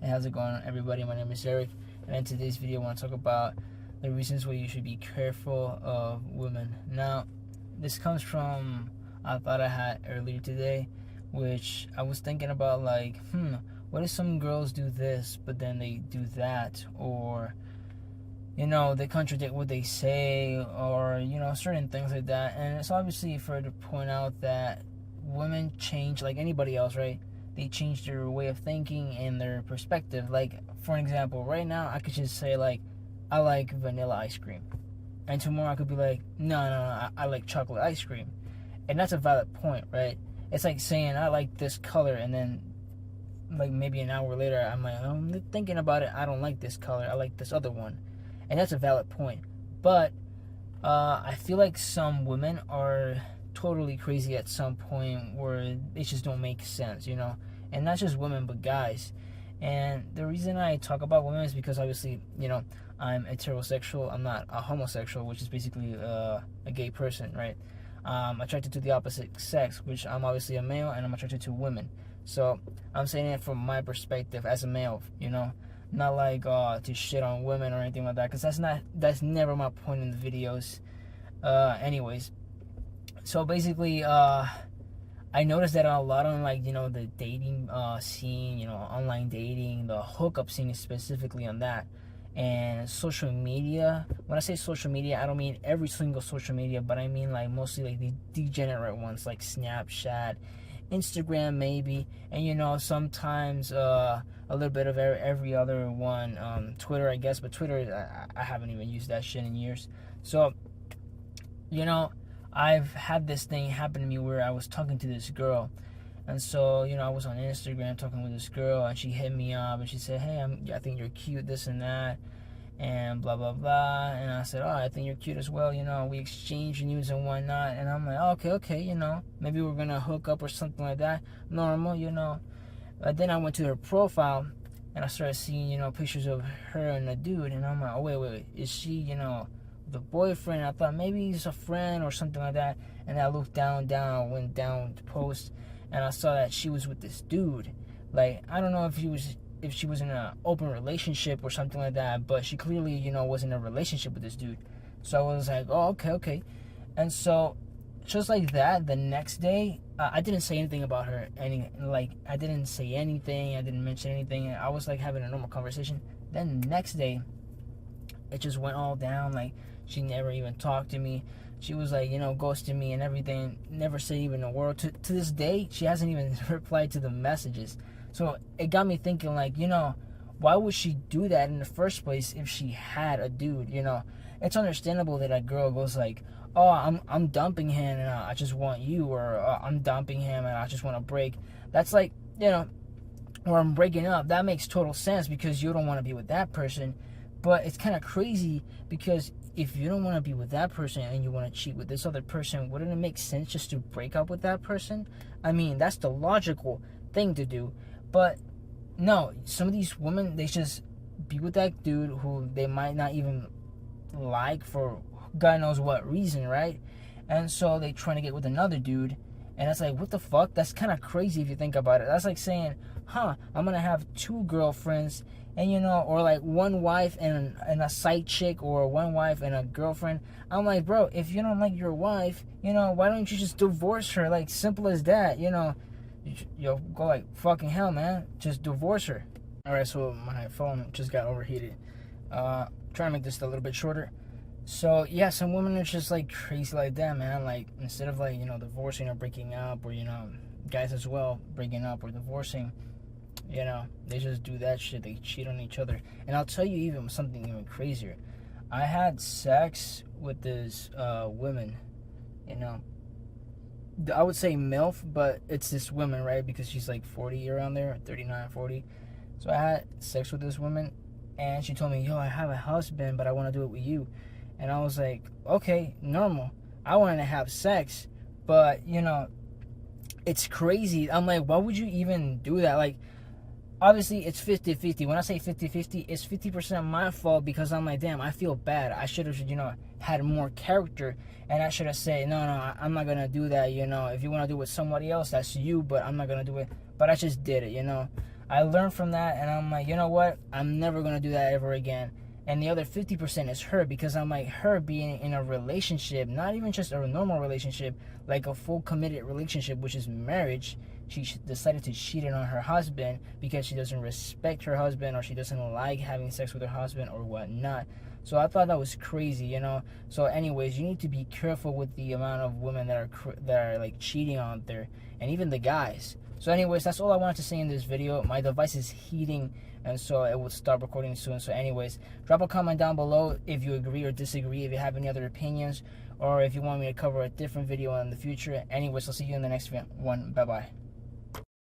how's it going, everybody? My name is Eric, and in today's video I want to talk about the reasons why you should be careful of women. Now, this comes from a thought I had earlier today, which I was thinking about, like, what if some girls do this, but then they do that, or, they contradict what they say, or, certain things like that. And it's obviously fair to point out that women change like anybody else, right? They change their way of thinking and their perspective. Like, for an example, right now I could just say, like, I like vanilla ice cream, and tomorrow I could be like, no, I like chocolate ice cream. And that's a valid point, right? It's like saying I like this color, and then like maybe an hour later I'm like, I'm thinking about it, I don't like this color, I like this other one. And that's a valid point. But I feel like some women are totally crazy at some point where it just don't make sense, and not just women but guys. And the reason I talk about women is because obviously, I'm heterosexual. I'm not a homosexual, which is basically a gay person, right? I'm attracted to the opposite sex, which I'm obviously a male, and I'm attracted to women. So I'm saying it from my perspective as a male, not like to shit on women or anything like that, because that's never my point in the videos. Anyways, so basically, I noticed that a lot on, like, the dating scene, online dating, the hookup scene specifically on that, and social media. When I say social media, I don't mean every single social media, but I mean like mostly like the degenerate ones, like Snapchat, Instagram maybe, and sometimes a little bit of every other one, Twitter, I guess, but Twitter, I haven't even used that shit in years. So, I've had this thing happen to me where I was talking to this girl, and so, I was on Instagram talking with this girl, and she hit me up, and she said, hey, I think you're cute, this and that, and blah, blah, blah. And I said, oh, I think you're cute as well, we exchange news and whatnot. And I'm like, oh, okay, maybe we're gonna hook up or something like that, normal. But then I went to her profile, and I started seeing, pictures of her and a dude, and I'm like, oh, wait, is she, the boyfriend? I thought maybe he's a friend or something like that. And I looked down, went down to post, and I saw that she was with this dude. Like, I don't know if she was in an open relationship or something like that, but she clearly, was in a relationship with this dude. So I was like, oh, okay. And so, just like that, the next day, I didn't say anything about her. I didn't say anything. I didn't mention anything. I was like having a normal conversation. Then the next day, it just went all down. Like, she never even talked to me. She was like, ghosting me and everything. Never said even a word. To this day, she hasn't even replied to the messages. So it got me thinking, like, why would she do that in the first place if she had a dude? It's understandable that a girl goes like, oh, I'm dumping him and I just want you, or I'm dumping him and I just want to break. That's like, or I'm breaking up. That makes total sense because you don't want to be with that person. But it's kind of crazy because if you don't want to be with that person and you want to cheat with this other person, wouldn't it make sense just to break up with that person? I mean, that's the logical thing to do. But no, some of these women, they just be with that dude who they might not even like for God knows what reason, right? And so they trying to get with another dude, and it's like, what the fuck? That's kind of crazy if you think about it. That's like saying, I'm gonna have two girlfriends, and or like one wife and a side chick, or one wife and a girlfriend. I'm like, bro, if you don't like your wife, why don't you just divorce her? Like, simple as that. Go like fucking hell, man. Just divorce her. Alright, so my phone just got overheated. Trying to make this a little bit shorter. So yeah, some women are just like crazy like that, man. Like, instead of like, divorcing or breaking up, or guys as well, breaking up or divorcing, they just do that shit. They cheat on each other. And I'll tell you even something even crazier. I had sex with this woman, I would say MILF, but it's this woman, right? Because she's like 40 around there, 39, 40. So I had sex with this woman, and she told me, yo, I have a husband, but I want to do it with you. And I was like, okay, normal. I wanted to have sex, but, it's crazy. I'm like, why would you even do that? Like, obviously, it's 50-50. When I say 50-50, it's 50% my fault because I'm like, damn, I feel bad. I should have, had more character, and I should have said, no, I'm not going to do that, If you want to do it with somebody else, that's you, but I'm not going to do it. But I just did it, I learned from that, and I'm like, you know what? I'm never gonna do that ever again. And the other 50% is her, because I'm like, her being in a relationship, not even just a normal relationship, like a full committed relationship, which is marriage. She decided to cheat on her husband because she doesn't respect her husband, or she doesn't like having sex with her husband or whatnot. So I thought that was crazy, you know. So anyways, you need to be careful with the amount of women that are like cheating out there, and even the guys. So anyways, that's all I wanted to say in this video. My device is heating, and so it will stop recording soon. So anyways, drop a comment down below if you agree or disagree, if you have any other opinions, or if you want me to cover a different video in the future. Anyways, I'll see you in the next one. Bye bye.